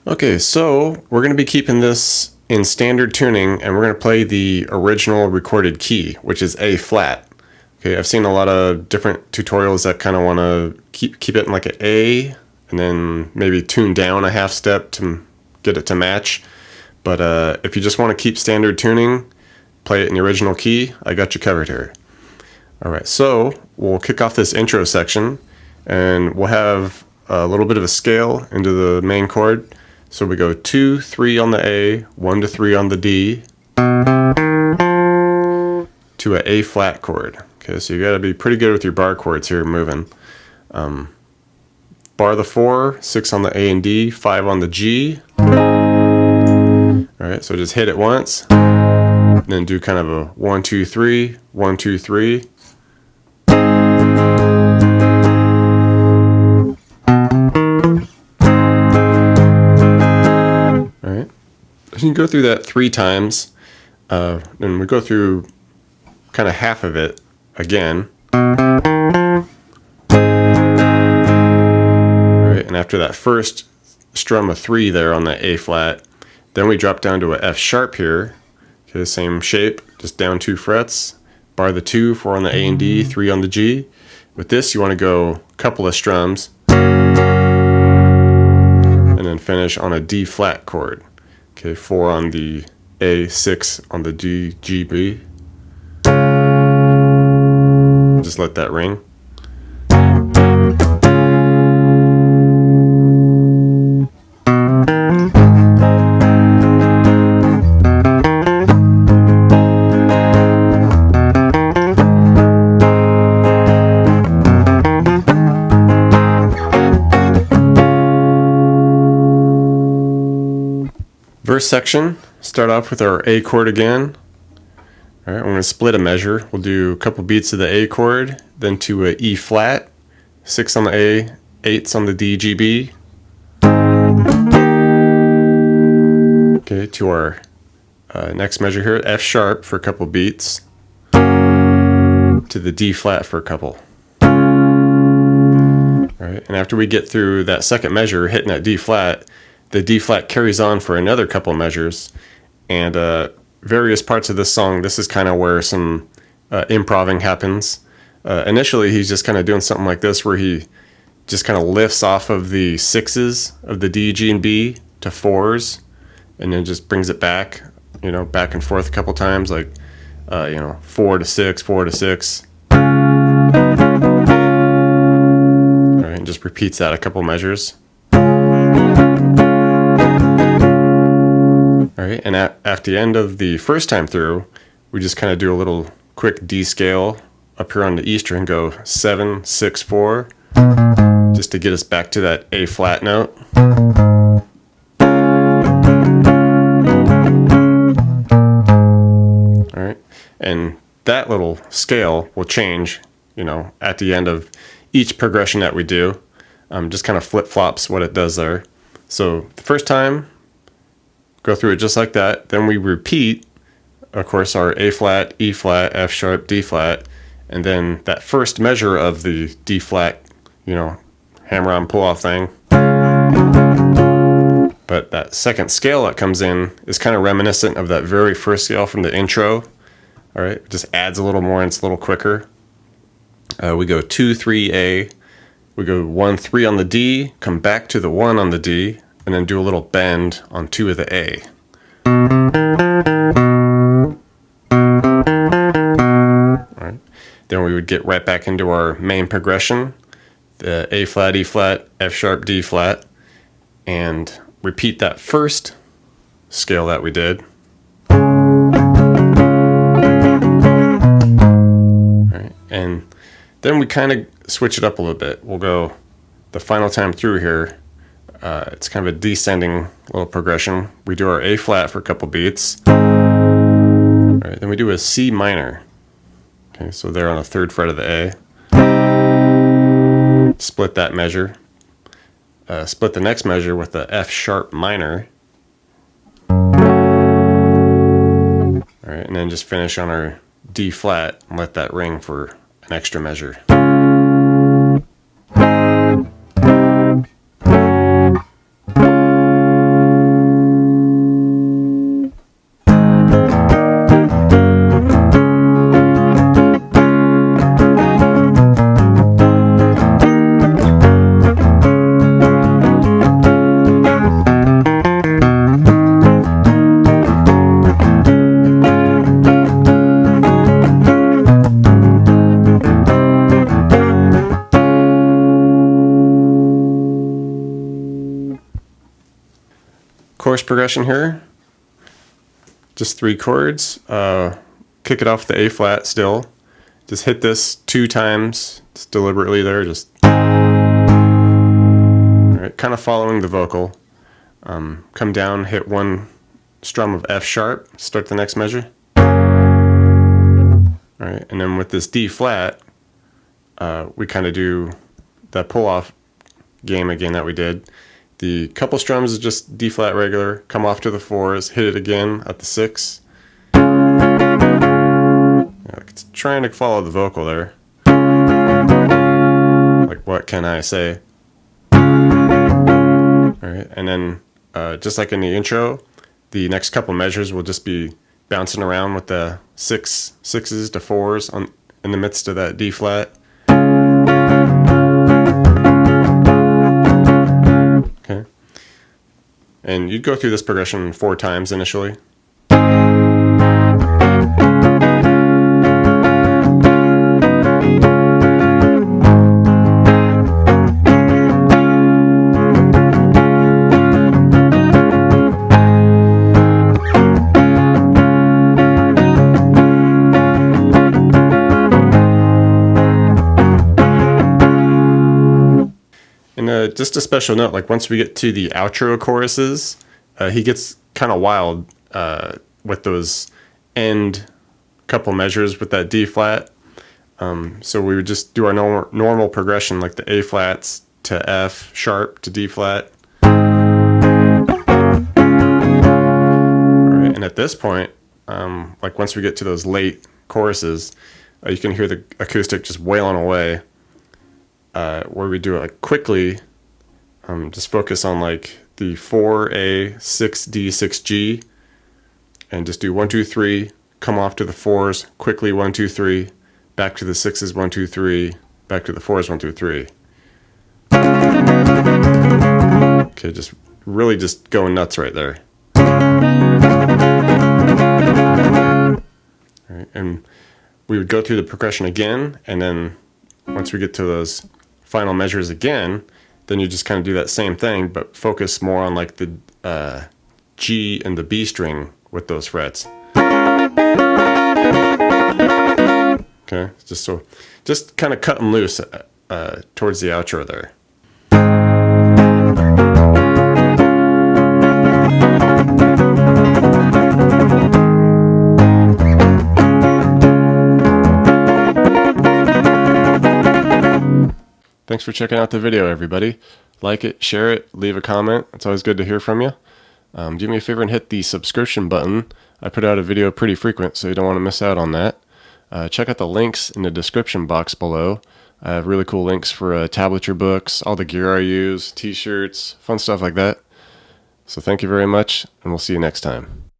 Okay, so we're going to be keeping this in standard tuning, and we're going to play the original recorded key, which is A flat. Okay, I've seen a lot of different tutorials that kind of want to keep it in like an A, and then maybe tune down a half step to get it to match. But if you just want to keep standard tuning, play it in the original key, I got you covered here. Alright, so we'll kick off this intro section, and we'll have a little bit of a scale into the main chord. So we go 2, 3 on the A, 1 to 3 on the D, to an A flat chord. Okay, so you got to be pretty good with your bar chords here moving. Bar the 4, 6 on the A and D, 5 on the G. Alright, so just hit it once, and then do kind of a 1, 2, 3, 1, 2, 3. You can go through that 3 times, and we go through kind of half of it again. All right, and after that first strum of 3 there on the A flat, then we drop down to a F sharp here. Okay, same shape, just down 2 frets. Bar the 2, 4 on the A and D, 3 on the G. With this, you want to go a couple of strums, and then finish on a D flat chord. Okay, 4 on the A, 6 on the D, G, B. Just let that ring. Verse section, start off with our A chord again. All right, I'm going to split a measure. We'll do a couple beats of the A chord, then to a E flat, 6 on the A, 8s on the D, G, B. Okay, to our next measure here, F sharp for a couple beats, to the D flat for a couple. All right, and after we get through that second measure, hitting that D flat, the D flat carries on for another couple measures, and various parts of this song, this is kind of where some improving happens. Initially, he's just kind of doing something like this, where he just kind of lifts off of the 6s of the D, G, and B to 4s, and then just brings it back, back and forth a couple times, like, 4 to 6, 4 to 6. All right, and just repeats that a couple measures. Alright, and at the end of the first time through, we just kind of do a little quick D scale up here on the E string, go 7, 6, 4, just to get us back to that A flat note. Alright, and that little scale will change, at the end of each progression that we do. Just kind of flip-flops what it does there. So the first time, go through it just like that. Then we repeat, of course, our A flat, E flat, F sharp, D flat, and then that first measure of the D flat, hammer on pull off thing. But that second scale that comes in is kind of reminiscent of that very first scale from the intro. All right, it just adds a little more and it's a little quicker. We go 2, 3, A. We go 1, 3 on the D, come back to the 1 on the D, and then do a little bend on 2 of the A. All right. Then we would get right back into our main progression, the A flat, E flat, F sharp, D flat, and repeat that first scale that we did. All right. And then we kind of switch it up a little bit. We'll go the final time through here. It's kind of a descending little progression. We do our A flat for a couple beats. All right, then we do a C minor. Okay, so there on the 3rd fret of the A. Split that measure. Split the next measure with the F sharp minor. All right, and then just finish on our D flat and let that ring for an extra measure. chorus progression here. Just 3 chords. Kick it off the A flat still. Just hit this 2 times, just deliberately there. Just all right, kind of following the vocal. Come down, hit 1 strum of F sharp. Start the next measure. All right, and then with this D flat, we kind of do that pull off game again that we did. The couple strums is just D flat regular, come off to the 4s, hit it again at the 6. It's trying to follow the vocal there. Like, what can I say? Alright, and then just like in the intro, the next couple measures will just be bouncing around with the 6s to 4s in the midst of that D flat. Okay. And you'd go through this progression 4 times initially. And just a special note, like once we get to the outro choruses, he gets kind of wild with those end couple measures with that D flat. So we would just do our normal progression, like the A flats to F sharp to D flat. All right, and at this point, like once we get to those late choruses, you can hear the acoustic just wailing away. Where we do it like quickly, just focus on like the 4A, 6D, 6G, and just do 1, 2, 3, come off to the 4s, quickly 1, 2, 3, back to the 6s, 1, 2, 3, back to the 4s, 1, 2, 3. Okay, just really just going nuts right there. All right, and we would go through the progression again, and then once we get to those final measures again, then you just kind of do that same thing, but focus more on like the G and the B string with those frets. Okay, just kind of cut them loose towards the outro there. Thanks for checking out the video, everybody. Like it, share it, leave a comment. It's always good to hear from you. Do me a favor and hit the subscription button. I put out a video pretty frequent, so you don't want to miss out on that. Check out the links in the description box below. I have really cool links for tablature books, all the gear I use, t-shirts, fun stuff like that. So thank you very much, and we'll see you next time.